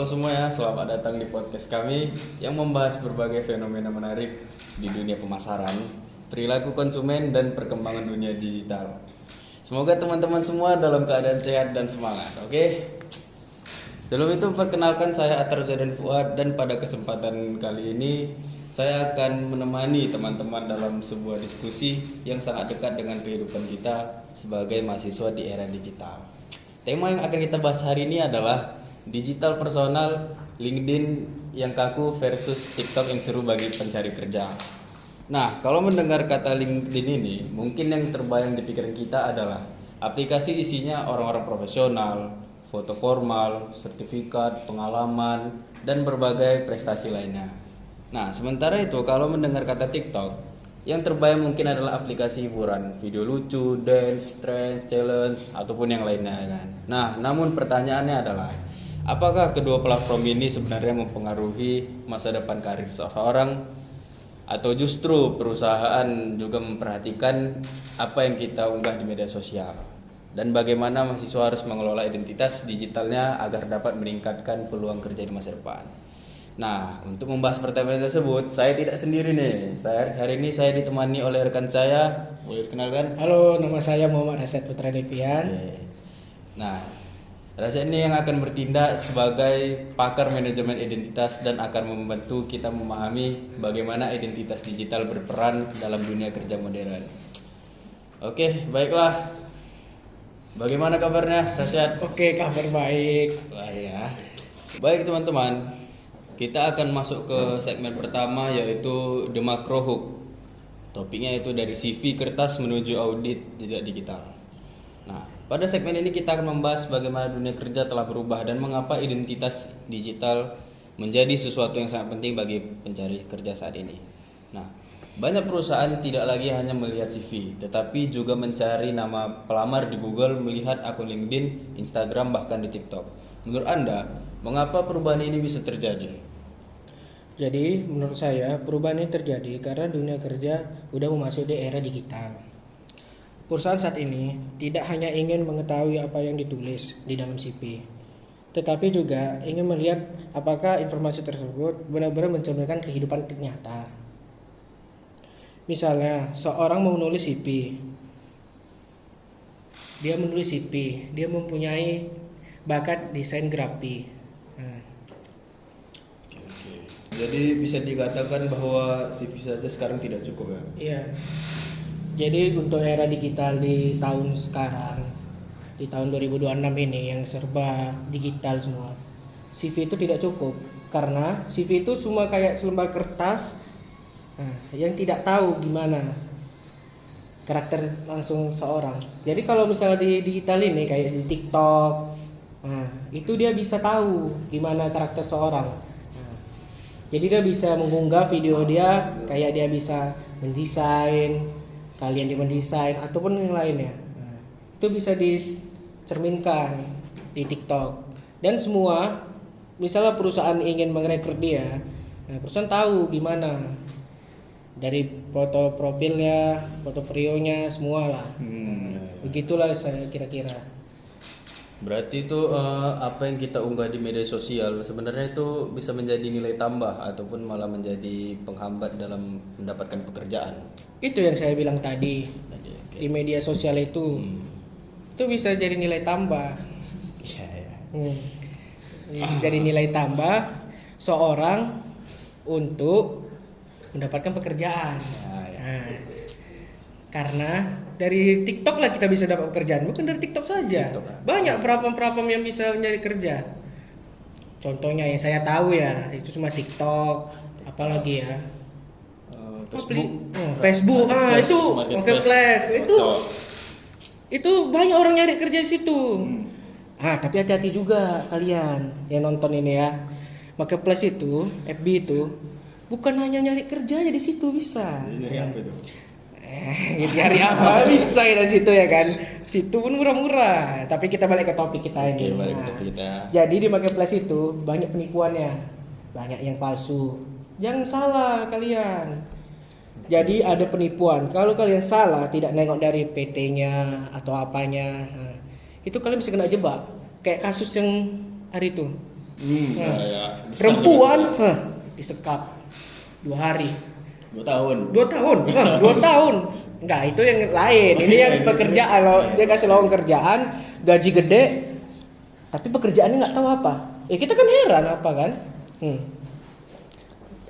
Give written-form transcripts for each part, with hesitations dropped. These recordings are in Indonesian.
Halo semuanya, selamat datang di podcast kami yang membahas berbagai fenomena menarik di dunia pemasaran, perilaku konsumen, dan perkembangan dunia digital. Semoga teman-teman semua dalam keadaan sehat dan semangat, oke? Sebelum itu perkenalkan saya Atar Zaidan Fuad dan pada kesempatan kali ini saya akan menemani teman-teman dalam sebuah diskusi yang sangat dekat dengan kehidupan kita sebagai mahasiswa di era digital. Tema yang akan kita bahas hari ini adalah digital personal, LinkedIn yang kaku versus TikTok yang seru bagi pencari kerja. Nah, kalau mendengar kata LinkedIn ini, mungkin yang terbayang di pikiran kita adalah aplikasi isinya orang-orang profesional, foto formal, sertifikat, pengalaman, dan berbagai prestasi lainnya. Nah, sementara itu kalau mendengar kata TikTok, yang terbayang mungkin adalah aplikasi hiburan, video lucu, dance, trend, challenge, ataupun yang lainnya kan. Nah, namun pertanyaannya adalah, apakah kedua platform ini sebenarnya mempengaruhi masa depan karir seseorang, atau justru perusahaan juga memperhatikan apa yang kita unggah di media sosial? Dan bagaimana mahasiswa harus mengelola identitas digitalnya agar dapat meningkatkan peluang kerja di masa depan? Nah, untuk membahas pertanyaan tersebut, saya tidak sendiri nih. Hari ini saya ditemani oleh rekan saya. Boleh dikenalkan? Halo, nama saya Muhammad Rasyad Putra Devian. Nah, Rasyad ini yang akan bertindak sebagai pakar manajemen identitas dan akan membantu kita memahami bagaimana identitas digital berperan dalam dunia kerja modern. Oke, baiklah. Bagaimana kabarnya, Rasyad? Oke, kabar baik. Wah ya. Baik teman-teman. Kita akan masuk ke segmen pertama yaitu The Macro Hook. Topiknya itu dari CV kertas menuju audit jejak digital. Nah, pada segmen ini kita akan membahas bagaimana dunia kerja telah berubah dan mengapa identitas digital menjadi sesuatu yang sangat penting bagi pencari kerja saat ini. Nah, banyak perusahaan tidak lagi hanya melihat CV, tetapi juga mencari nama pelamar di Google, melihat akun LinkedIn, Instagram, bahkan di TikTok. Menurut Anda, mengapa perubahan ini bisa terjadi? Jadi, menurut saya perubahan ini terjadi karena dunia kerja udah memasuki era digital. Perusahaan saat ini tidak hanya ingin mengetahui apa yang ditulis di dalam CV, tetapi juga ingin melihat apakah informasi tersebut benar-benar mencerminkan kehidupan nyata. Misalnya, seorang mau menulis CV, dia mempunyai bakat desain grafis. Jadi bisa dikatakan bahwa CV saja sekarang tidak cukup ya? Iya. Jadi untuk era digital di tahun sekarang, di tahun 2026 ini yang serba digital semua, CV itu tidak cukup karena CV itu cuma kayak selembar kertas yang tidak tahu gimana karakter langsung seorang. Jadi kalau misalnya di digital ini kayak di TikTok, itu dia bisa tahu gimana karakter seorang. Jadi dia bisa mengunggah video dia, kayak dia bisa mendesain, kalian dia mendesain ataupun yang lainnya. Itu bisa dicerminkan di TikTok. Dan semua, misalnya perusahaan ingin merekrut dia, perusahaan tahu gimana dari foto profilnya, foto prionya, semua lah. Begitulah saya kira-kira. Berarti itu apa yang kita unggah di media sosial sebenarnya itu bisa menjadi nilai tambah ataupun malah menjadi penghambat dalam mendapatkan pekerjaan. Itu yang saya bilang tadi. Okay. Di media sosial itu bisa jadi nilai tambah. Jadi nilai tambah seorang untuk mendapatkan pekerjaan. Karena dari TikTok lah kita bisa dapat pekerjaan, bukan dari TikTok saja. Banyak platform-platform yang bisa mencari kerja. Contohnya yang saya tahu ya, itu cuma TikTok, apalagi ya. Facebook. Itu Marketplace. Itu banyak orang nyari kerja di situ. Tapi hati-hati juga kalian yang nonton ini ya. Marketplace itu, FB itu bukan hanya nyari kerja aja di situ bisa. Nyari apa itu? Nyari apa bisa dari situ ya kan. Situ pun murah-murah. Tapi kita balik ke topik kita ini. Balik ke topik kita. Jadi di marketplace itu banyak penipuannya. Banyak yang palsu. Jangan salah kalian. Jadi ada penipuan. Kalau kalian salah tidak nengok dari PT-nya atau apanya, itu kalian bisa kena jebak. Kayak kasus yang hari itu. Nah, ya, besar perempuan juga. disekap 2 hari. 2 tahun. 2 tahun, 2 tahun. Enggak, itu yang lain. Ini yang pekerjaan. Loh. Dia kasih lowongan kerjaan, gaji gede, tapi pekerjaannya nggak tahu apa. Ya kita kan heran apa kan?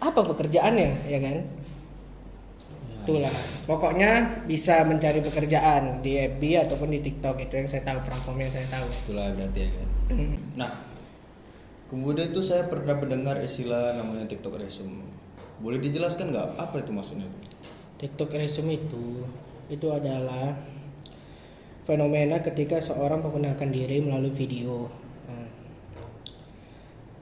Apa pekerjaannya, ya kan? Itulah. Pokoknya bisa mencari pekerjaan di FB ataupun di TikTok, itu yang saya tahu, platform yang saya tahu. Itulah berarti ya kan. Nah, kemudian itu saya pernah mendengar istilah namanya TikTok resume. Boleh dijelaskan nggak apa itu maksudnya? TikTok resume itu adalah fenomena ketika seorang memperkenalkan diri melalui video. Nah,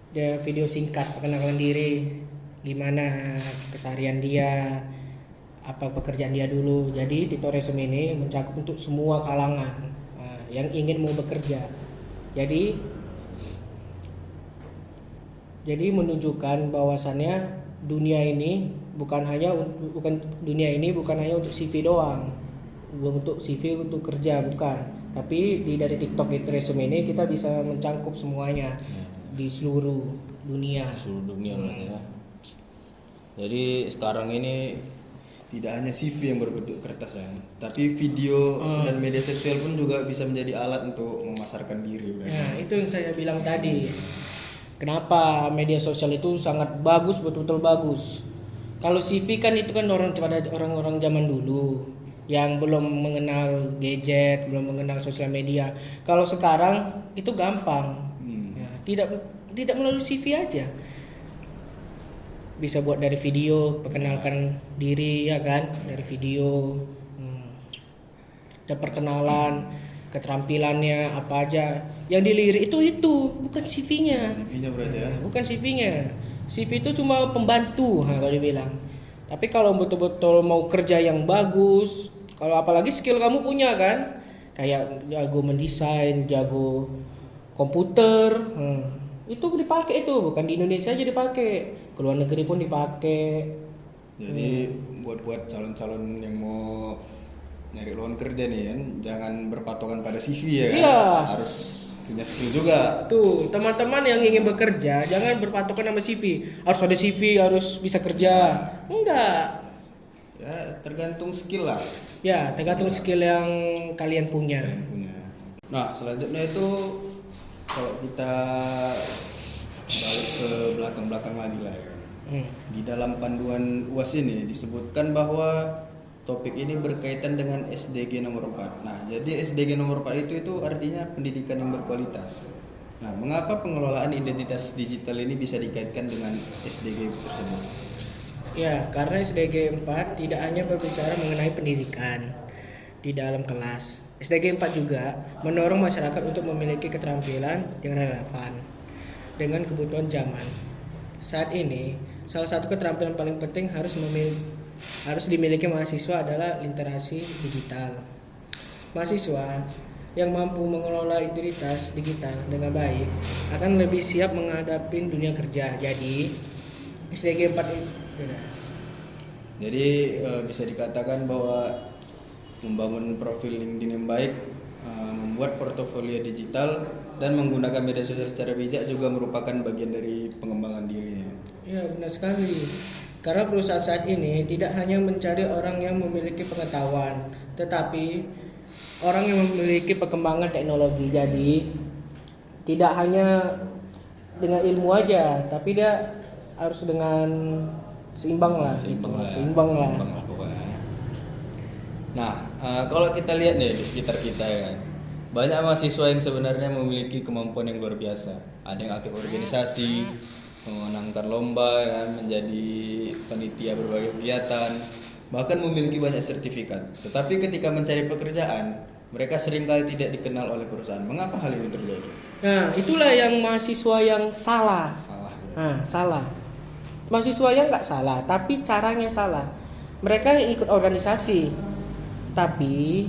dia video singkat perkenalan diri, gimana keseharian dia, apa pekerjaan dia dulu. Jadi TikTok resume ini mencakup untuk semua kalangan yang ingin mau bekerja. Jadi menunjukkan bahwasannya dunia ini bukan hanya untuk CV doang, untuk CV untuk kerja bukan, tapi dari TikTok resume ini kita bisa mencangkup semuanya di seluruh dunia. Berarti ya. Jadi sekarang ini tidak hanya CV yang berbentuk kertas ya, tapi video dan media sosial pun juga bisa menjadi alat untuk memasarkan diri. Nah, itu yang saya bilang tadi. Kenapa media sosial itu sangat bagus, betul-betul bagus. Kalau CV kan itu kan orang-orang zaman dulu yang belum mengenal gadget, belum mengenal sosial media. Kalau sekarang itu gampang. Ya, tidak melalui CV aja. Bisa buat dari video, perkenalkan diri ya kan, dari video. Ada perkenalan, keterampilannya apa aja. Yang dilirik itu bukan CV-nya. CV-nya berarti ya. Bukan CV-nya. CV itu cuma pembantu kalau dibilang. Tapi kalau betul-betul mau kerja yang bagus, kalau apalagi skill kamu punya kan, kayak jago mendesain, jago komputer, itu dipakai itu, bukan di Indonesia aja dipakai, ke luar negeri pun dipakai. Jadi buat calon-calon yang mau nyari lowongan kerja nih kan, jangan berpatokan pada CV ya kan. Iya. Harus punya skill juga. Tuh, teman-teman yang ingin bekerja jangan berpatokan sama CV. Harus ada CV, harus bisa kerja. Enggak. Ya, tergantung skill lah. Ya, tergantung skill yang kalian punya. Nah, selanjutnya itu kalau kita balik ke belakang-belakang lagi lah ya kan. Di dalam panduan UAS ini disebutkan bahwa topik ini berkaitan dengan SDG nomor 4. Nah, jadi SDG nomor 4 itu artinya pendidikan yang berkualitas. Nah, mengapa pengelolaan identitas digital ini bisa dikaitkan dengan SDG tersebut? Ya, karena SDG 4 tidak hanya berbicara mengenai pendidikan di dalam kelas. SDG 4 juga mendorong masyarakat untuk memiliki keterampilan yang relevan dengan kebutuhan zaman. Saat ini, salah satu keterampilan paling penting harus dimiliki mahasiswa adalah literasi digital. Mahasiswa yang mampu mengelola identitas digital dengan baik akan lebih siap menghadapi dunia kerja. Jadi SDG 4 itu. Jadi bisa dikatakan bahwa membangun profil LinkedIn yang baik, membuat portofolio digital dan menggunakan media sosial secara bijak juga merupakan bagian dari pengembangan dirinya. Ya, benar sekali. Karena perusahaan saat ini tidak hanya mencari orang yang memiliki pengetahuan, tetapi orang yang memiliki perkembangan teknologi. Jadi tidak hanya dengan ilmu aja, tapi dia harus dengan seimbang lah. Seimbang lah pokoknya. Nah, kalau kita lihat nih di sekitar kita ya kan, banyak mahasiswa yang sebenarnya memiliki kemampuan yang luar biasa. Ada yang aktif organisasi, memenangkan lomba, ya, menjadi panitia berbagai kegiatan, bahkan memiliki banyak sertifikat. Tetapi ketika mencari pekerjaan, mereka seringkali tidak dikenal oleh perusahaan. Mengapa hal ini terjadi? Nah, itulah yang mahasiswa yang salah. Salah. Mahasiswa yang nggak salah, tapi caranya salah. Mereka ikut organisasi, tapi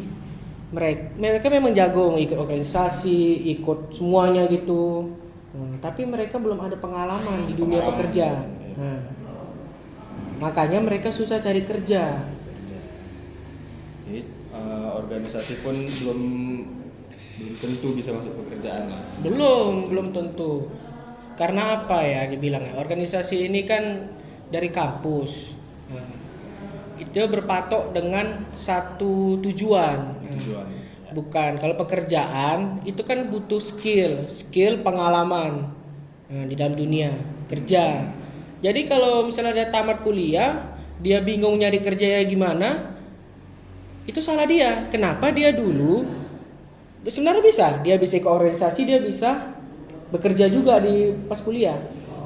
mereka memang jago ikut organisasi, ikut semuanya gitu. Tapi mereka belum ada pengalaman di dunia pekerja. Makanya mereka susah cari kerja. Jadi, organisasi pun belum tentu bisa masuk pekerjaan lah. Belum tentu. Karena apa ya dibilang ya, organisasi ini kan dari kampus. Nah, itu berpatok dengan satu tujuan. Tujuan. Bukan, kalau pekerjaan itu kan butuh skill pengalaman di dalam dunia kerja. Jadi kalau misalnya dia tamat kuliah, dia bingung nyari kerja ya gimana, itu salah dia. Kenapa dia dulu sebenarnya dia bisa ikut organisasi, dia bisa bekerja juga di pas kuliah.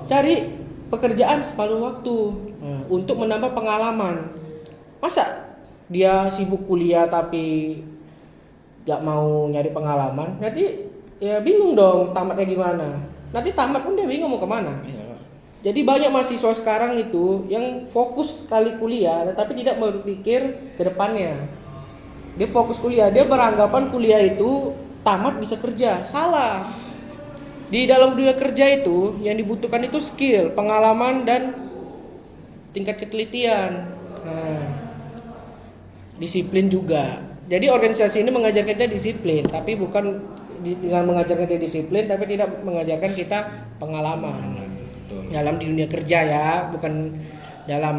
Cari pekerjaan separuh waktu untuk menambah pengalaman. Masa dia sibuk kuliah tapi gak mau nyari pengalaman, nanti ya bingung dong tamatnya gimana. Nanti tamat pun dia bingung mau kemana. Iyalah. Jadi banyak mahasiswa sekarang itu yang fokus sekali kuliah tetapi tidak berpikir ke depannya. Dia fokus kuliah, dia beranggapan kuliah itu tamat bisa kerja. Salah. Di dalam dunia kerja itu yang dibutuhkan itu skill, pengalaman dan tingkat ketelitian. Disiplin juga. Jadi organisasi ini mengajarkan kita disiplin, tapi bukan dengan mengajarkan kita disiplin, tapi tidak mengajarkan kita pengalaman. Betul. Dalam di dunia kerja ya, bukan dalam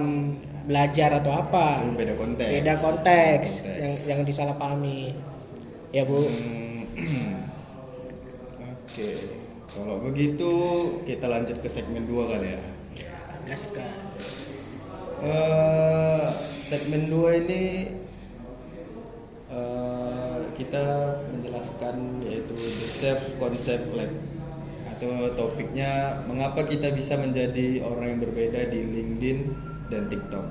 belajar atau apa. Itu beda konteks. Beda konteks. Yang disalahpahami. Ya Bu. Oke. Kalau begitu kita lanjut ke segmen 2 kali ya. Gaskan. Segmen 2 ini kita menjelaskan yaitu The Self Concept Lab, atau topiknya mengapa kita bisa menjadi orang yang berbeda di LinkedIn dan TikTok.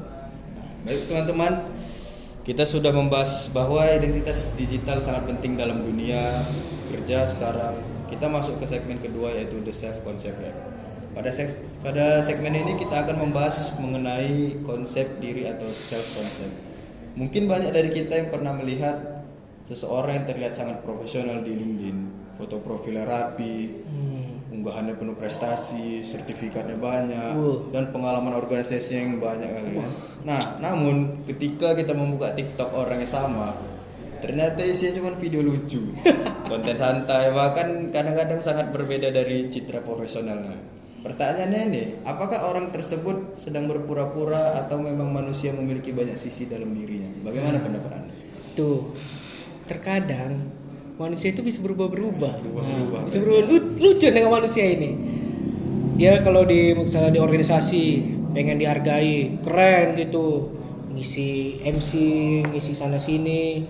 Nah, baik teman-teman, kita sudah membahas bahwa identitas digital sangat penting dalam dunia kerja sekarang. Kita masuk ke segmen kedua yaitu The Self Concept Lab. Pada segmen ini kita akan membahas mengenai konsep diri atau self concept. Mungkin banyak dari kita yang pernah melihat seseorang yang terlihat sangat profesional di LinkedIn, foto profilnya rapi, unggahannya penuh prestasi, sertifikatnya banyak, dan pengalaman organisasi yang banyak kali kan. Nah, namun ketika kita membuka TikTok orangnya sama, ternyata isinya cuma video lucu, konten santai, bahkan kadang-kadang sangat berbeda dari citra profesionalnya. Pertanyaannya ini, apakah orang tersebut sedang berpura-pura atau memang manusia memiliki banyak sisi dalam dirinya? Bagaimana pendapat Anda? Tuh, terkadang manusia itu bisa berubah-berubah. Bisa berubah. Lucu dengan manusia ini. Dia kalau misalnya di organisasi pengen dihargai, keren gitu, ngisi MC, ngisi sana sini.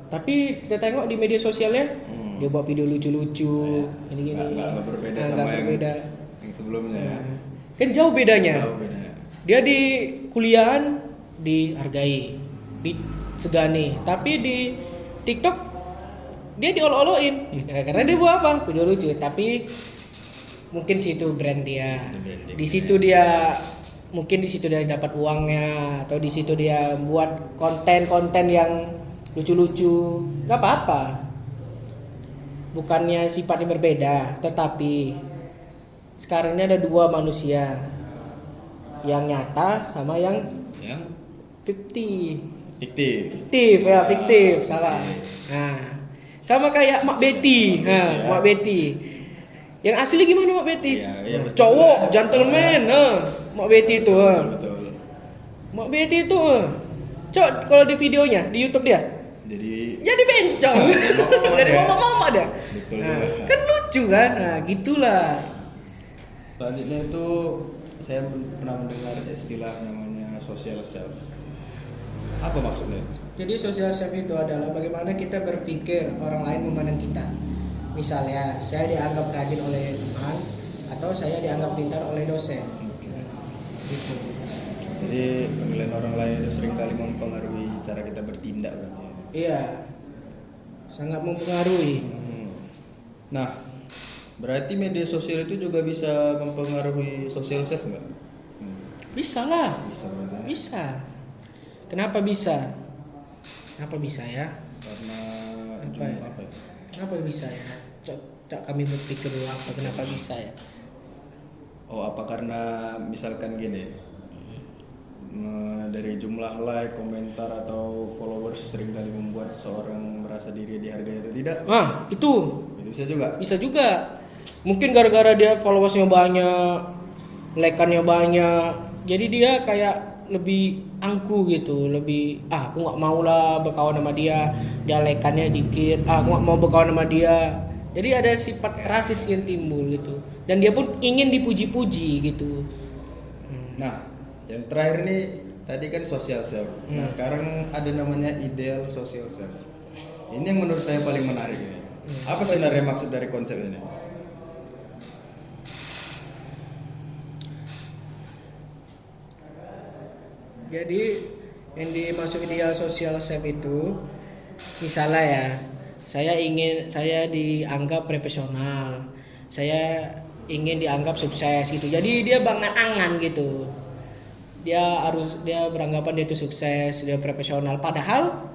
Tapi kita tengok di media sosialnya, dia buat video lucu-lucu, gini-gini. Nggak berbeda sama yang sebelumnya ya. Kan jauh bedanya. Jauh beda. Dia di kuliahan dihargai, disegani, tapi di TikTok dia diolok-olokin. Karena dia buat apa? Video lucu, tapi mungkin situ brand dia. Di situ dia mungkin di situ dia dapat uangnya, atau di situ dia buat konten-konten yang lucu-lucu. Gak apa-apa. Bukannya sifatnya berbeda, tetapi sekarang ini ada dua manusia, yang nyata sama yang fiktif, salah. Nah, sama kayak Mak Betty. Mak Betty. Yang asli gimana Mak Betty? Iya, cowok, gentleman. Mak Betty itu. Betul. Mak Betty itu. Coba kalau di videonya di YouTube dia. Jadi bencong. Jadi mama dia. Betul. Kan lucu kan? Nah, gitulah. Selanjutnya itu saya pernah mendengar istilah namanya social self. Apa maksudnya? Jadi social self itu adalah bagaimana kita berpikir orang lain memandang kita. Misalnya saya dianggap rajin oleh teman, atau saya dianggap pintar oleh dosen. Gitu. Jadi penilaian orang lain itu seringkali mempengaruhi cara kita bertindak berarti ya? Iya, sangat mempengaruhi. Nah, berarti media sosial itu juga bisa mempengaruhi social self nggak? Bisa lah. Bisa berarti ya? Bisa. Kenapa bisa? Kenapa bisa ya? Karena apa ya? Kenapa bisa ya? Coba kami berpikir dulu kenapa bisa ya? Oh, apa karena misalkan gini, dari jumlah like, komentar atau followers seringkali membuat seorang merasa diri dihargai atau tidak? Itu bisa juga. Bisa juga. Mungkin gara-gara dia followersnya banyak, like-annya banyak, jadi dia kayak lebih angku gitu, lebih aku nggak mau lah berkawan sama dia like-annya dikit, aku nggak mau berkawan sama dia. Jadi ada sifat rasis yang timbul gitu, dan dia pun ingin dipuji-puji gitu. Nah, yang terakhir nih tadi kan social self. Nah, sekarang ada namanya ideal social self. Ini yang menurut saya paling menarik ini. Apa sebenarnya maksud dari konsep ini? Jadi yang dimaksud ideal social self itu, misalnya ya, saya dianggap profesional, saya ingin dianggap sukses gitu. Jadi dia angan gitu. Dia beranggapan dia itu sukses, dia profesional. Padahal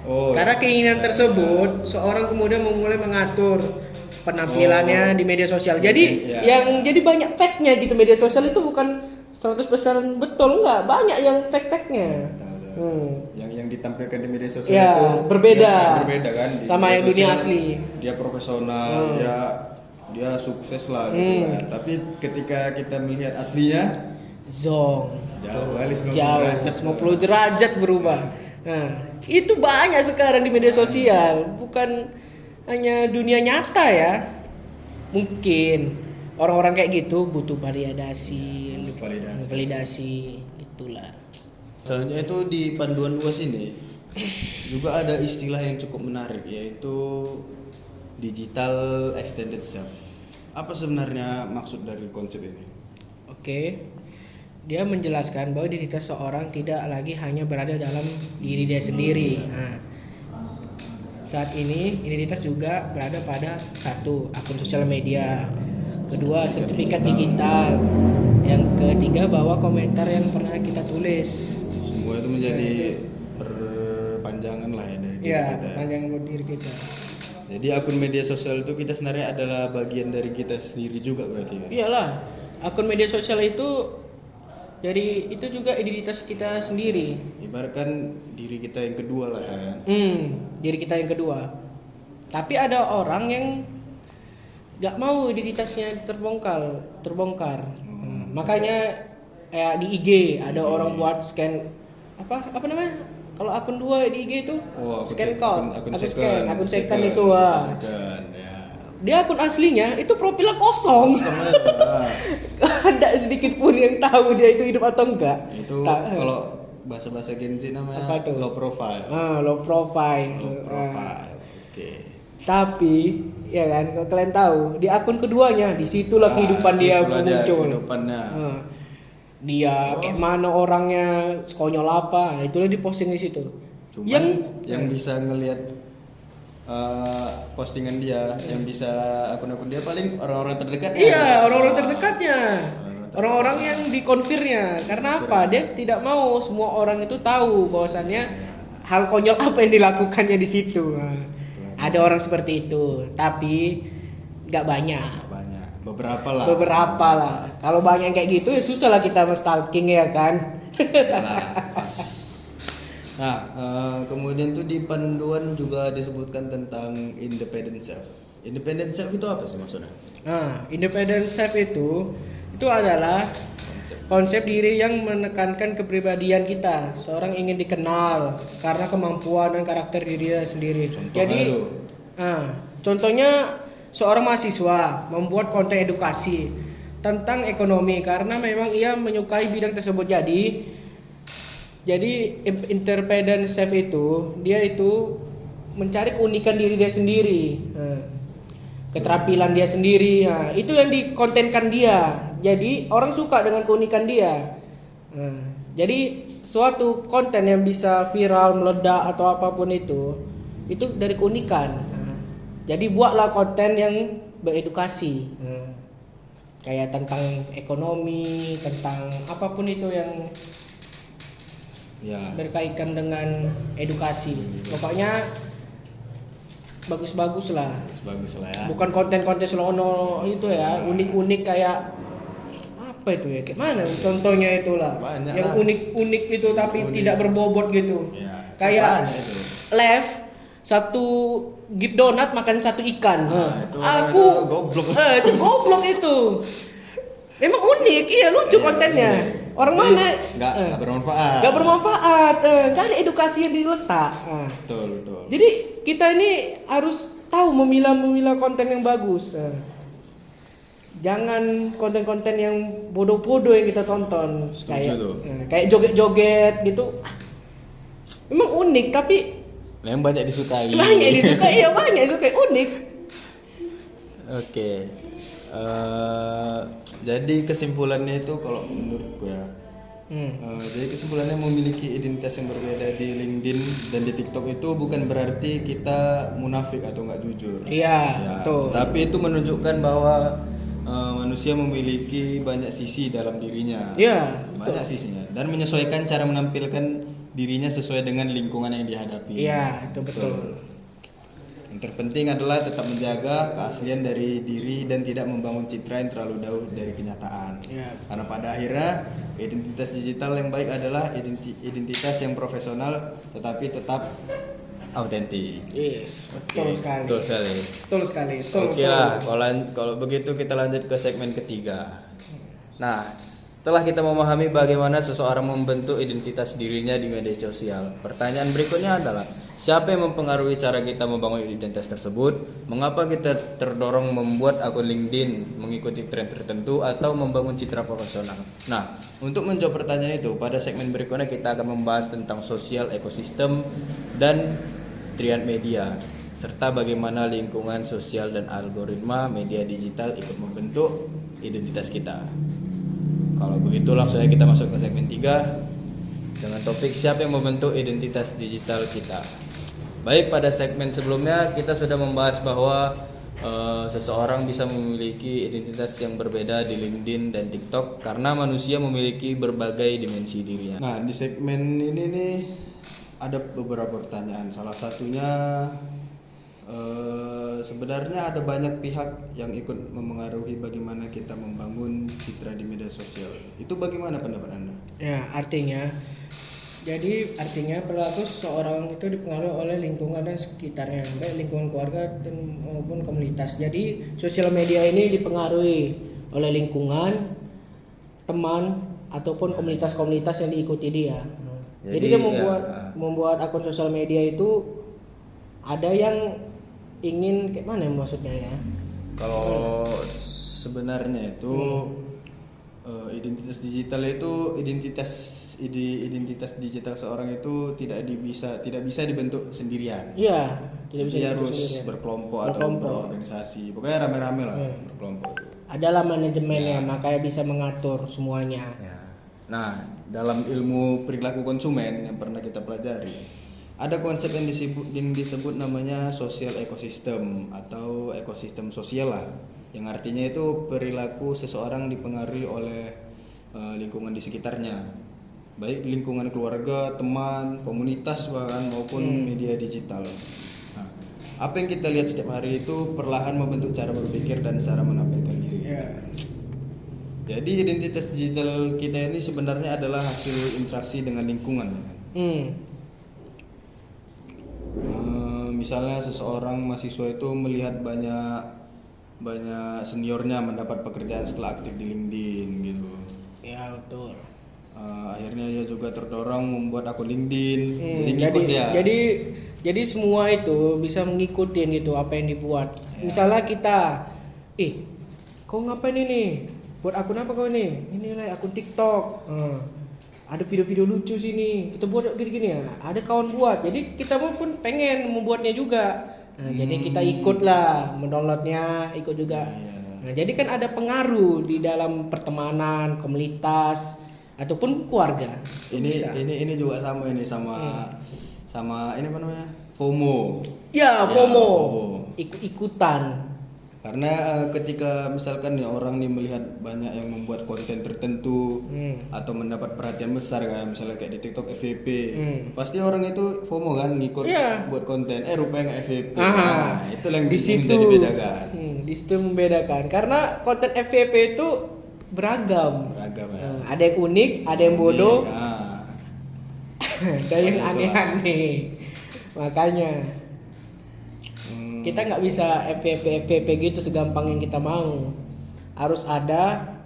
karena keinginan tersebut, seorang kemudian mulai mengatur penampilannya di media sosial. Jadi jadi banyak fake-nya gitu. Media sosial itu bukan 100% betul, enggak, banyak yang fake-nya. Yang ditampilkan di media sosial ya, itu berbeda kan sama yang dunia asli. Dia profesional, dia sukses lah gitu kan. Tapi ketika kita melihat aslinya jauh kali 90 derajat berubah. Nah, itu banyak sekarang di media sosial, bukan hanya dunia nyata ya. Mungkin orang-orang kayak gitu butuh validasi, itulah. Selanjutnya itu di panduan luas ini juga ada istilah yang cukup menarik, yaitu digital extended self. Apa sebenarnya maksud dari konsep ini? Oke. Dia menjelaskan bahwa identitas seorang tidak lagi hanya berada dalam diri dia sendiri. Nah, saat ini identitas juga berada pada satu, akun sosial media, kedua, sertifikat digital, yang ketiga, bahwa komentar yang pernah kita tulis. Semua itu menjadi perpanjangan lah ya dari diri kita. Perpanjangan diri kita. Jadi akun media sosial itu kita sebenarnya adalah bagian dari kita sendiri juga berarti. Iyalah, akun media sosial itu jadi itu juga identitas kita sendiri. Ibaratkan diri kita yang kedua lah kan. Diri kita yang kedua. Tapi ada orang yang nggak mau identitasnya terbongkar. Makanya di IG ada orang buat scan apa namanya? Kalau akun 2 di IG itu scan code, akun second itu Dia akun aslinya itu profilnya kosong. Ada sedikit pun yang tahu dia itu hidup atau enggak. Itu kalau bahasa Gen Z namanya low profile. Low profile. Oke. Tapi ya kan, kalau kalian tahu di akun keduanya disitulah kehidupan dia muncul. Dia kayak mana orangnya, sekonyol apa, itulah diposting di situ. Cuman yang bisa ngelihat postingan dia, yang bisa akun-akun dia paling orang-orang terdekatnya. Iya, orang-orang terdekatnya. Orang-orang yang dikonfirmnya. Karena apa? Dia tidak mau semua orang itu tahu bahwasannya hal konyol apa yang dilakukannya di situ. Ada orang seperti itu, tapi nggak banyak. Beberapa lah. Kalau banyak kayak gitu ya susah lah kita stalking ya kan. Nah, kemudian tuh di panduan juga disebutkan tentang independent self. Independent self itu apa sih maksudnya? Independent self itu adalah konsep diri yang menekankan kepribadian kita. Seorang ingin dikenal karena kemampuan dan karakter dirinya sendiri. Contohnya seorang mahasiswa membuat konten edukasi tentang ekonomi karena memang ia menyukai bidang tersebut. Jadi independent self itu dia itu mencari keunikan diri dia sendiri, keterampilan dia sendiri. Itu yang dikontenkan dia. Jadi orang suka dengan keunikan dia. Jadi suatu konten yang bisa viral, meledak atau apapun itu dari keunikan. Jadi buatlah konten yang beredukasi, kayak tentang ekonomi, tentang apapun itu yang berkaitan dengan edukasi. Pokoknya bagus-bagus lah ya. Bukan konten-konten selono itu ya, unik-unik kayak apa itu ya? Kayak mana contohnya itulah. Banyak yang lah. Unik itu tapi tidak berbobot gitu. Kayak live satu gip donat makan satu ikan. Itu Aku goblok. itu goblok itu. Memang unik, iya lucu kontennya. Orang Tapi mana? Nggak bermanfaat. Gak bermanfaat, gak ada edukasi yang diletak. Betul. Jadi kita ini harus tahu memilah konten yang bagus. Jangan konten-konten yang bodoh-bodoh yang kita tonton. Kayak joget-joget gitu. Memang unik tapi yang banyak disukai. banyak disukai unik. Oke. Jadi kesimpulannya itu kalau menurutku ya. Jadi kesimpulannya memiliki identitas yang berbeda di LinkedIn dan di TikTok itu bukan berarti kita munafik atau nggak jujur. Iya, Ya, betul. tapi itu menunjukkan bahwa manusia memiliki banyak sisi dalam dirinya. Iya, Banyak sisinya dan menyesuaikan cara menampilkan dirinya sesuai dengan lingkungan yang dihadapi. Iya, itu betul. Yang terpenting adalah tetap menjaga keaslian dari diri dan tidak membangun citra yang terlalu jauh dari kenyataan. Iya. Karena pada akhirnya identitas digital yang baik adalah identitas yang profesional tetapi tetap autentik. Yes, betul sekali. Betul sekali. Betul sekali. Oke lah, kalau begitu kita lanjut ke segmen ketiga. Nah, setelah kita memahami bagaimana seseorang membentuk identitas dirinya di media sosial, pertanyaan berikutnya adalah siapa yang mempengaruhi cara kita membangun identitas tersebut? Mengapa kita terdorong membuat akun LinkedIn, mengikuti tren tertentu atau membangun citra profesional? Nah, untuk menjawab pertanyaan itu, pada segmen berikutnya kita akan membahas tentang sosial ekosistem dan triad media, serta bagaimana lingkungan sosial dan algoritma media digital ikut membentuk identitas kita. Kalau begitu langsung aja kita masuk ke segmen 3 dengan topik siapa yang membentuk identitas digital kita. Baik, pada segmen sebelumnya kita sudah membahas bahwa seseorang bisa memiliki identitas yang berbeda di LinkedIn dan TikTok karena manusia memiliki berbagai dimensi dirinya. Nah, di segmen ini nih ada beberapa pertanyaan. Salah satunya sebenarnya ada banyak pihak yang ikut memengaruhi bagaimana kita membangun citra di media sosial. Itu bagaimana pendapat Anda? Ya, artinya perilaku seseorang itu dipengaruhi oleh lingkungan dan sekitarnya, baik lingkungan keluarga dan maupun komunitas. Jadi sosial media ini dipengaruhi oleh lingkungan, teman ataupun komunitas-komunitas yang diikuti dia. Jadi dia membuat akun sosial media itu ada yang ingin kayak mana maksudnya ya? Kalau sebenarnya itu identitas digital itu identitas digital seorang itu tidak bisa dibentuk sendirian. Iya, tidak bisa Dia dibentuk harus sendirian. berkelompok atau berorganisasi. Pokoknya rame-rame lah berkelompok. Adalah manajemennya, makanya bisa mengatur semuanya. Ya. Nah, dalam ilmu perilaku konsumen yang pernah kita pelajari, ada konsep yang disebut namanya social ecosystem atau ekosistem sosial lah, yang artinya itu perilaku seseorang dipengaruhi oleh lingkungan di sekitarnya, baik lingkungan keluarga, teman, komunitas bahkan maupun media digital. Nah, apa yang kita lihat setiap hari itu perlahan membentuk cara berpikir dan cara menampilkan diri. Jadi identitas digital kita ini sebenarnya adalah hasil interaksi dengan lingkungan. Misalnya seseorang mahasiswa itu melihat banyak seniornya mendapat pekerjaan setelah aktif di LinkedIn gitu. Ya, betul. Akhirnya dia juga terdorong membuat akun LinkedIn. Jadi Jadi ngikut dia. jadi semua itu bisa mengikuti gitu apa yang dibuat. Misalnya kita, kau ngapain ini? Buat akun apa kau ini? Inilah akun TikTok. Ada video-video lucu sini, kita buat gini-gini ya. Ada kawan buat, jadi kita pun pengen membuatnya juga. Jadi kita ikutlah mendownloadnya, ikut juga. Nah, jadi kan ada pengaruh di dalam pertemanan, komunitas ataupun keluarga. Ini juga sama ini apa namanya? FOMO. Ya, FOMO. Ikut-ikutan. Karena ketika misalkan nih orang nih melihat banyak yang membuat konten tertentu atau mendapat perhatian besar kayak misalnya kayak di TikTok FVP, pasti orang itu FOMO kan ngikut buat konten. Rupanya nggak FVP. Nah, itu yang di situ menjadi bedakan. Di situ membedakan karena konten FVP itu beragam ya. Ada yang unik, ada yang bodoh, ada yang aneh-aneh. Makanya Kita nggak bisa FYP gitu segampang yang kita mau. Harus ada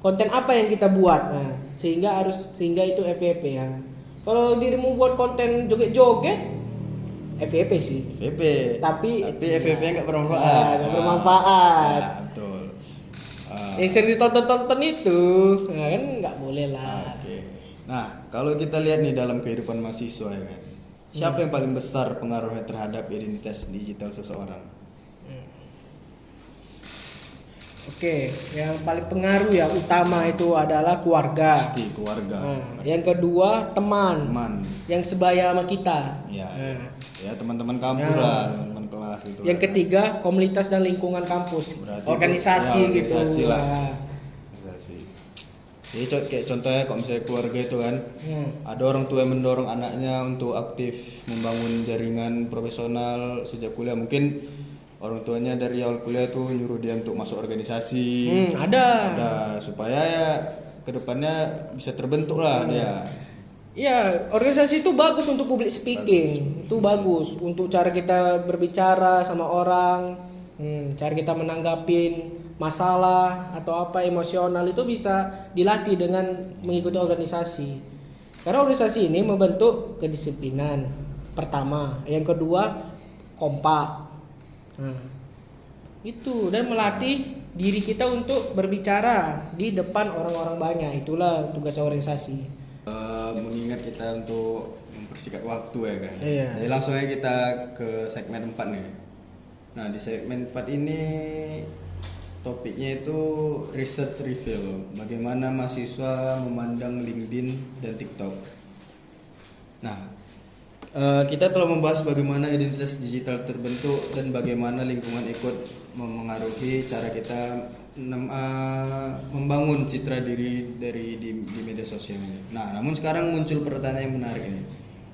konten apa yang kita buat. Nah, sehingga itu FYP ya. Kalau dirimu buat konten joget-joget, FYP sih. FYP. Tapi FYP-nya nggak bermanfaat. Nggak bermanfaat. Nah, betul. Yang sering ditonton itu, nah kan nggak boleh lah. Oke. Nah, kalau kita lihat nih dalam kehidupan mahasiswa ya kan, siapa yang paling besar pengaruhnya terhadap identitas digital seseorang? Oke, yang paling pengaruh ya utama itu adalah keluarga. Pasti keluarga. Nah, yang kedua teman. Yang sebaya sama kita. Ya, Nah, ya teman-teman kampus Ya. lah, teman-teman kelas gitu. yang ketiga komunitas dan lingkungan kampus. Berarti Organisasi itu, ya, gitu. organisasi lah. Nah, Organisasi. Jadi kayak contohnya kalau misalnya keluarga itu kan, ada orang tua yang mendorong anaknya untuk aktif membangun jaringan profesional sejak kuliah. Mungkin orang tuanya dari awal kuliah tuh nyuruh dia untuk masuk organisasi. ada. Supaya ya kedepannya bisa terbentuk lah dia. Iya, organisasi itu bagus untuk public speaking. Itu bagus untuk cara kita berbicara sama orang, cara kita menanggapin masalah atau apa emosional itu bisa dilatih dengan mengikuti organisasi. Karena organisasi ini membentuk kedisiplinan. Pertama, yang kedua kompak. Nah, itu dan melatih diri kita untuk berbicara di depan orang-orang banyak. Itulah tugas organisasi. Mengingat kita untuk mempersingkat waktu ya kan. Iya. Jadi langsung aja kita ke segmen 4 nih. Nah, di segmen 4 ini topiknya itu research reveal. Bagaimana mahasiswa memandang LinkedIn dan TikTok. Nah, kita telah membahas bagaimana identitas digital terbentuk dan bagaimana lingkungan ikut memengaruhi cara kita membangun citra diri di media sosial ini. Nah, namun sekarang muncul pertanyaan yang menarik ini.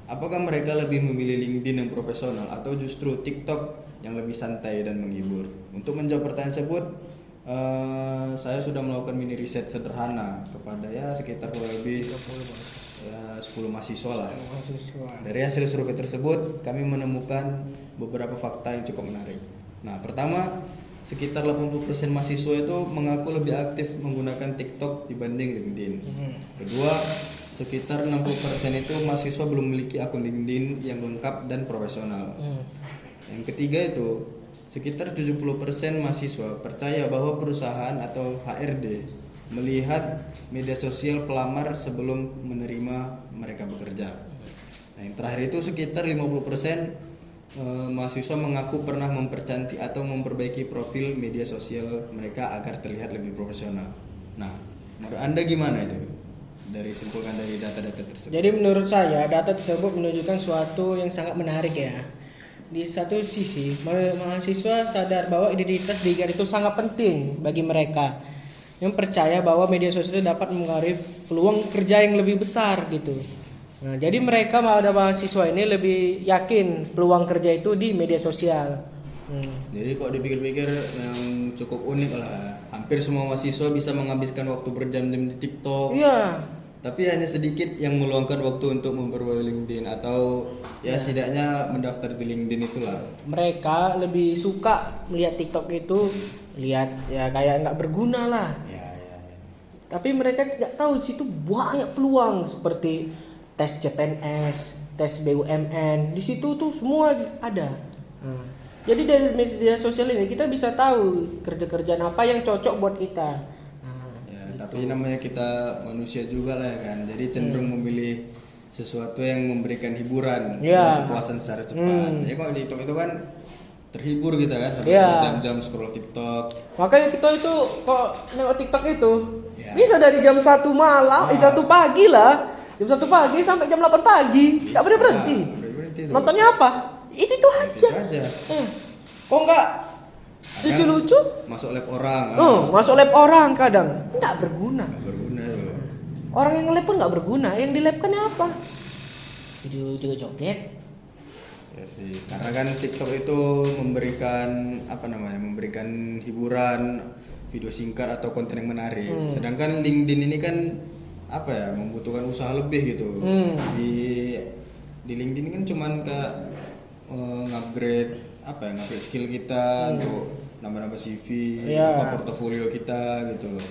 Apakah mereka lebih memilih LinkedIn yang profesional atau justru TikTok yang lebih santai dan menghibur? Untuk menjawab pertanyaan tersebut, saya sudah melakukan mini riset sederhana kepada ya sekitar kurang lebih 10 mahasiswa lah. Dari hasil survei tersebut, kami menemukan beberapa fakta yang cukup menarik. Nah, pertama, sekitar 80% mahasiswa itu mengaku lebih aktif menggunakan TikTok dibanding LinkedIn. Kedua, sekitar 60% itu mahasiswa belum memiliki akun LinkedIn yang lengkap dan profesional. Yang ketiga itu, sekitar 70% mahasiswa percaya bahwa perusahaan atau HRD melihat media sosial pelamar sebelum menerima mereka bekerja. Nah, yang terakhir itu sekitar 50% mahasiswa mengaku pernah mempercantik atau memperbaiki profil media sosial mereka agar terlihat lebih profesional. Nah, menurut Anda gimana itu? Dari simpulkan dari data-data tersebut. Jadi menurut saya data tersebut menunjukkan suatu yang sangat menarik ya. Di satu sisi, mahasiswa sadar bahwa identitas digital itu sangat penting bagi mereka yang percaya bahwa media sosial itu dapat mengaruhi peluang kerja yang lebih besar gitu. Nah, jadi mereka ada mahasiswa ini lebih yakin peluang kerja itu di media sosial. Jadi kok dipikir-pikir yang cukup unik lah. Hampir semua mahasiswa bisa menghabiskan waktu berjam-jam di TikTok. Iya. Tapi hanya sedikit yang meluangkan waktu untuk memperbarui LinkedIn atau ya setidaknya mendaftar di LinkedIn itulah. Mereka lebih suka melihat TikTok itu lihat ya kayak nggak berguna lah. Ya. Tapi mereka tidak tahu di situ banyak peluang seperti tes CPNS, tes BUMN. Di situ tuh semua ada. Nah, jadi dari media sosial ini kita bisa tahu kerja-kerjaan apa yang cocok buat kita. Tapi namanya kita manusia juga lah kan, jadi cenderung memilih sesuatu yang memberikan hiburan dan kepuasan secara cepat. Ya kok di TikTok itu kan terhibur kita kan sampai berjam-jam scroll TikTok. Makanya kita itu kok nengok TikTok itu bisa dari jam 1 malam, 1 pagi lah, jam 1 pagi sampai jam 8 pagi, nggak berhenti. Nontonnya apa? Itu aja. Kok nggak lucu-lucu? Masuk lab orang. Masuk lab orang kadang nggak berguna. Loh. Orang yang nge-lab pun nggak berguna. Yang di lab kan apa? Video juga joget. Ya sih. Karena kan TikTok itu memberikan hiburan, video singkat atau konten yang menarik. Sedangkan LinkedIn ini kan membutuhkan usaha lebih gitu. Di LinkedIn kan cuman kayak ngupgrade apa ya, ngupgrade skill kita untuk nambah-nambah CV, Iya. apa portofolio kita gitu loh.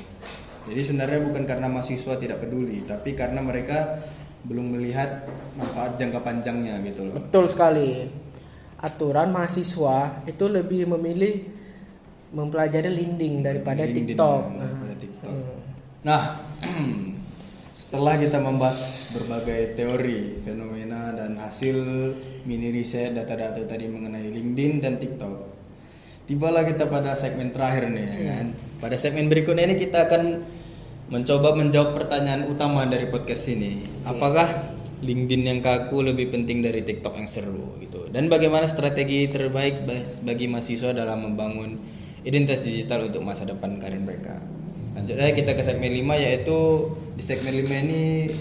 Jadi sebenarnya bukan karena mahasiswa tidak peduli, tapi karena mereka belum melihat manfaat jangka panjangnya gitu loh. Betul sekali. Aturan mahasiswa itu lebih memilih mempelajari LinkedIn daripada LinkedIn, TikTok. daripada TikTok. Nah, setelah kita membahas berbagai teori, fenomena dan hasil mini riset data-data tadi mengenai LinkedIn dan TikTok, tibalah kita pada segmen terakhir nih ya kan. Pada segmen berikutnya ini kita akan mencoba menjawab pertanyaan utama dari podcast ini. Apakah LinkedIn yang kaku lebih penting dari TikTok yang seru gitu? Dan bagaimana strategi terbaik bagi mahasiswa dalam membangun identitas digital untuk masa depan karir mereka? Lanjut aja kita ke segmen 5, yaitu di segmen 5 ini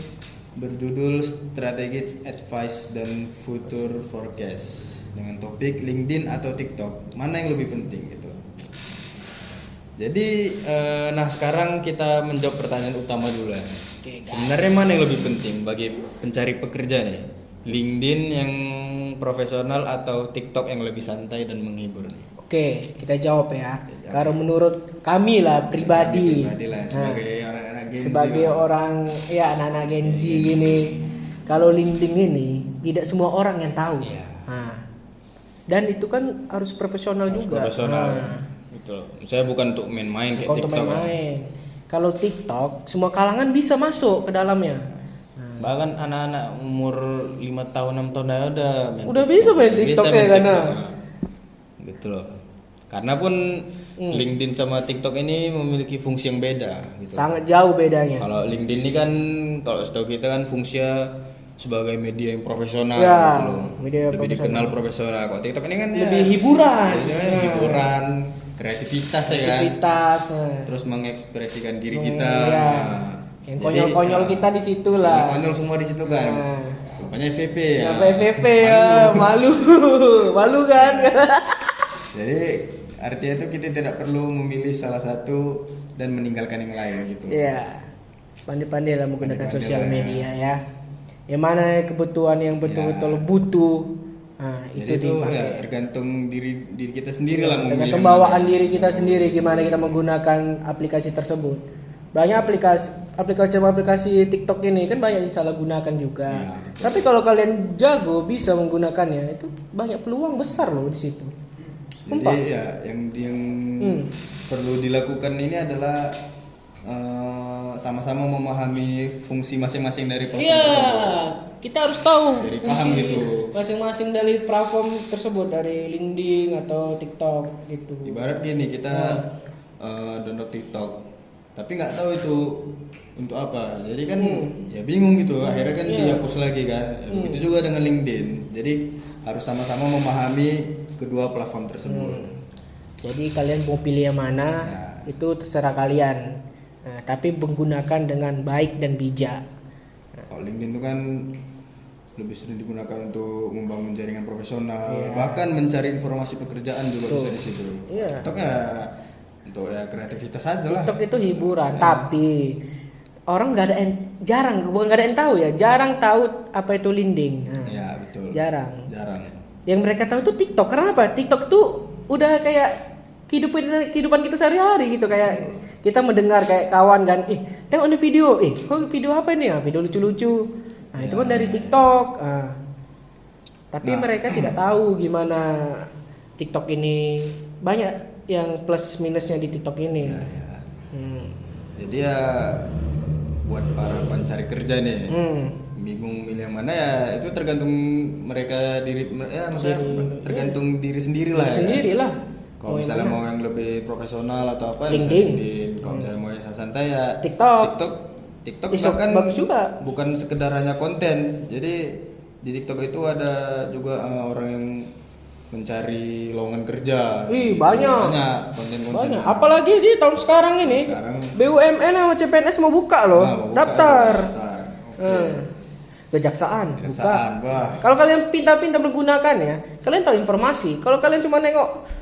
berjudul Strategic Advice dan Future Forecast dengan topik LinkedIn atau TikTok, mana yang lebih penting gitu. Jadi nah sekarang kita menjawab pertanyaan utama dulu ya. Oke, guys. Sebenarnya mana yang lebih penting bagi pencari pekerja nih? LinkedIn yang profesional atau TikTok yang lebih santai dan menghibur nih? Oke, kita jawab ya. Kalau menurut kami lah pribadi, Pribadi lah, sebagai orang-anak Gen Z sebagai lah. orang ya anak-anak Gen Z gini, kalau LinkedIn ini tidak semua orang yang tahu. Iya. Nah, dan itu kan harus profesional juga. Profesional. Nah, Betul. Saya bukan untuk main-main kayak untuk TikTok. main-main. Kalau TikTok semua kalangan bisa masuk ke dalamnya. Bahkan anak-anak umur 5 tahun 6 tahun aja Udah bisa main TikTok ya, TikTok. karena Gitu loh. Karena pun LinkedIn sama TikTok ini memiliki fungsi yang beda gitu. sangat jauh bedanya. Kalau LinkedIn ini kan kalau setahu kita kan fungsinya sebagai media yang profesional Ya, gitu loh. media Lebih dikenal profesional. Kalau TikTok ini kan Lebih ya, hiburan. hiburan, kreativitas ya kan. Aktivitas. Terus mengekspresikan diri kita. Iya. Nah, Yang jadi, konyol-konyol kita di situ lah. konyol semua di situ kan. Nah. Rupanya FVP ya. Ya PVP ya, malu. Malu kan? Jadi artinya itu kita tidak perlu memilih salah satu dan meninggalkan yang lain gitu. Iya. Pandai-pandai lah menggunakan Pandai-pandai sosial lah, media ya. Yang mana kebutuhan yang betul-betul butuh. Nah, Jadi itu itu dipakai. ya tergantung diri kita sendiri lah memilih Tergantung yang mana. bawaan diri kita sendiri gimana kita menggunakan aplikasi tersebut. Banyak aplikasi TikTok ini kan banyak disalahgunakan juga. Ya, Tapi kalau kalian jago bisa menggunakannya itu banyak peluang besar loh di situ. Jadi ya yang perlu dilakukan ini adalah sama-sama memahami fungsi masing-masing dari platform Iya, tersebut. kita harus tahu Jadi paham fungsi gitu. masing-masing dari platform tersebut, dari LinkedIn atau TikTok gitu. Ibarat gini kita download TikTok, tapi nggak tahu itu untuk apa. Jadi kan ya bingung gitu. Akhirnya kan dihapus lagi kan. Ya, begitu juga dengan LinkedIn. Jadi harus sama-sama memahami kedua platform tersebut. Jadi kalian mau pilih yang mana itu terserah kalian. Nah, tapi menggunakan dengan baik dan bijak. Kalau LinkedIn itu kan lebih sering digunakan untuk membangun jaringan profesional, bahkan mencari informasi pekerjaan juga bisa di situ. Iya. TikTok ya untuk ya kreativitas aja lah. TikTok itu hiburan, tapi orang nggak ada yang bukan nggak ada yang tahu ya, jarang tahu apa itu LinkedIn. Nah, Ya betul. jarang. Yang mereka tahu itu TikTok. Karena apa? TikTok tuh udah kayak kehidupan kita sehari-hari gitu, kayak kita mendengar kayak kawan kan, tengok nih video, kok video apa ini ya? Video lucu-lucu. Nah, itu kan dari TikTok. Tapi mereka tidak tahu gimana TikTok ini, banyak yang plus minusnya di TikTok ini. Ya. Jadi ya buat para pencari kerja nih, bingung milih yang mana ya itu tergantung mereka maksudnya tergantung diri sendiri lah ya. Sendirilah. Kalau misalnya mau yang lebih profesional atau apa ya bisa LinkedIn. LinkedIn. Kalau misalnya mau yang santai ya TikTok bahkan bagus juga. bukan sekedar hanya konten. Jadi di TikTok itu ada juga orang yang mencari lowongan kerja. Banyak konten-konten. Banyak. Apalagi di tahun sekarang ini, BUMN sama CPNS mau buka loh, daftar. Kejaksaan buka. Wah. Kalau kalian pintar-pintar menggunakan ya, kalian tahu informasi. Kalau kalian cuma nengok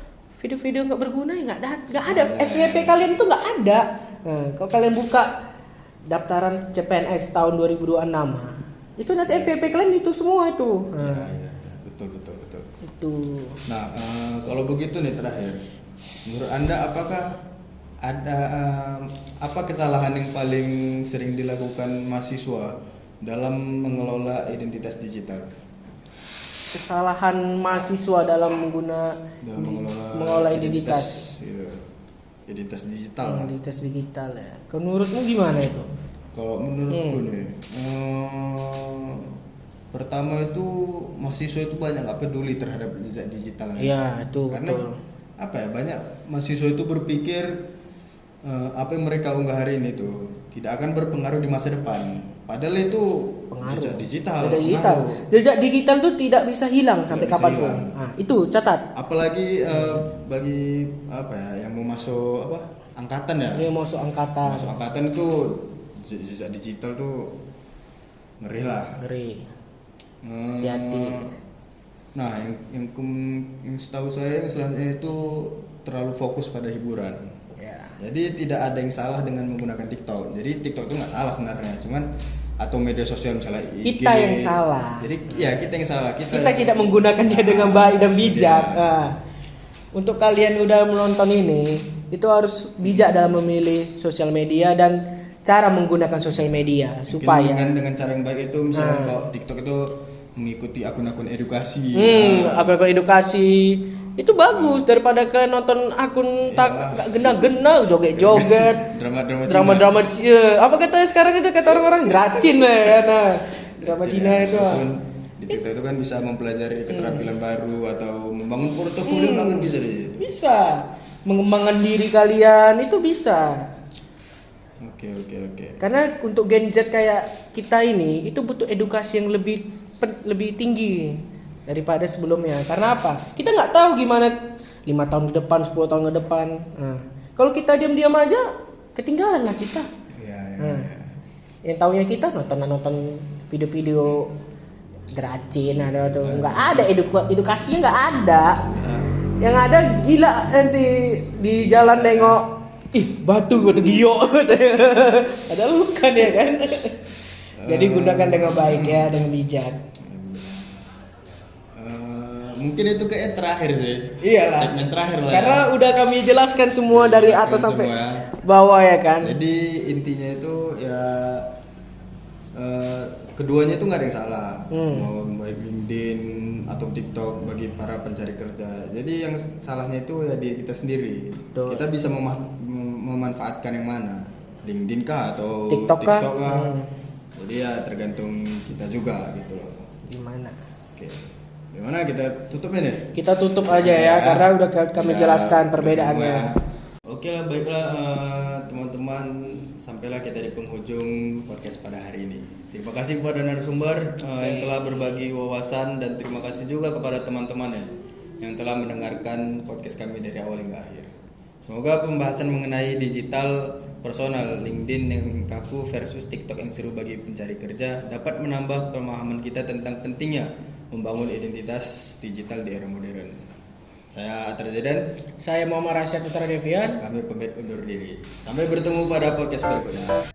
video-video nggak berguna ya nggak ada. FYP kalian itu nggak ada. Kalau kalian buka daftaran CPNS tahun 2026, itu nanti FYP kalian itu semua itu. Ya, betul. Itu. Nah, kalau begitu nih terakhir, menurut Anda apakah ada apa kesalahan yang paling sering dilakukan mahasiswa dalam mengelola identitas digital? Kesalahan mahasiswa dalam mengelola identitas. Iya, identitas digital lah. Identitas digital ya. Menurutmu gimana itu? Kalau menurutku nih, pertama itu mahasiswa itu banyak nggak peduli terhadap jejak digital. Iya, itu Karena betul. apa ya, banyak mahasiswa itu berpikir apa yang mereka unggah hari ini tuh tidak akan berpengaruh di masa depan. Padahal itu jejak digital. Jejak digital itu tidak bisa hilang sampai bisa kapanpun. hilang. Nah, itu catat. Apalagi bagi apa ya yang mau masuk angkatan ya. Dia masuk angkatan. Masuk angkatan itu jejak digital tuh ngeri lah. Ngeri. Hati-hati. Nah, yang setahu saya yang selanjutnya itu terlalu fokus pada hiburan. Ya. Jadi tidak ada yang salah dengan menggunakan TikTok. Jadi TikTok itu nggak salah sebenarnya, cuman atau media sosial misalnya IG. Kita yang salah. Jadi ya kita yang salah. Kita tidak menggunakannya dengan baik dan bijak. Nah, untuk kalian udah menonton ini, itu harus bijak dalam memilih sosial media dan cara menggunakan sosial media. Mungkin Supaya dengan cara yang baik itu misalnya kalau TikTok itu mengikuti akun-akun edukasi. akun edukasi itu bagus daripada kalian nonton akun gak gena-gena joget-joget drama-drama apa katanya sekarang itu kata orang-orang dracin lah ya. Nah, drama Cina itu di TikTok itu kan bisa mempelajari keterampilan baru atau membangun portofolio bahkan bisa di situ. Bisa mengembangkan diri kalian, itu bisa. Oke. Karena untuk Gen Z kayak kita ini itu butuh edukasi yang lebih tinggi daripada sebelumnya. Karena apa? Kita nggak tahu gimana 5 tahun ke depan, 10 tahun ke depan. Nah, kalau kita diam-diam aja, ketinggalan lah kita. Iya. Yang taunya kita nonton video-video Dracin ada tuh, nggak ada edukasinya, nggak ada. Yang ada gila nanti di jalan nengok, batu gio. Padahal bukan ya kan. Jadi gunakan dengan baik ya, dengan bijak. Mungkin itu kayak terakhir sih. Iyalah. Segmen terakhir lah. Karena udah kami jelaskan semua dari atas sampai bawah ya kan. Jadi intinya itu ya keduanya itu nggak ada yang salah. Mau baik LinkedIn atau TikTok bagi para pencari kerja. Jadi yang salahnya itu ya diri kita sendiri. Betul. Kita bisa memanfaatkan yang mana? LinkedIn kah atau TikTok kah? Jadi ya tergantung kita juga gitu loh. Gimana? Oke. Gimana kita tutup ini? Kita tutup aja ya, karena udah kami jelaskan perbedaannya. Oke lah, baiklah teman-teman, sampailah kita di penghujung podcast pada hari ini. Terima kasih kepada narasumber yang telah berbagi wawasan, dan terima kasih juga kepada teman-teman yang telah mendengarkan podcast kami dari awal hingga akhir. Semoga pembahasan mengenai digital personal, LinkedIn yang kaku versus TikTok yang seru bagi pencari kerja dapat menambah pemahaman kita tentang pentingnya membangun identitas digital di era modern. Saya Atar Zedan. Saya Muhammad Rasyad Putra Devian. Kami pamit undur diri. Sampai bertemu pada podcast berikutnya.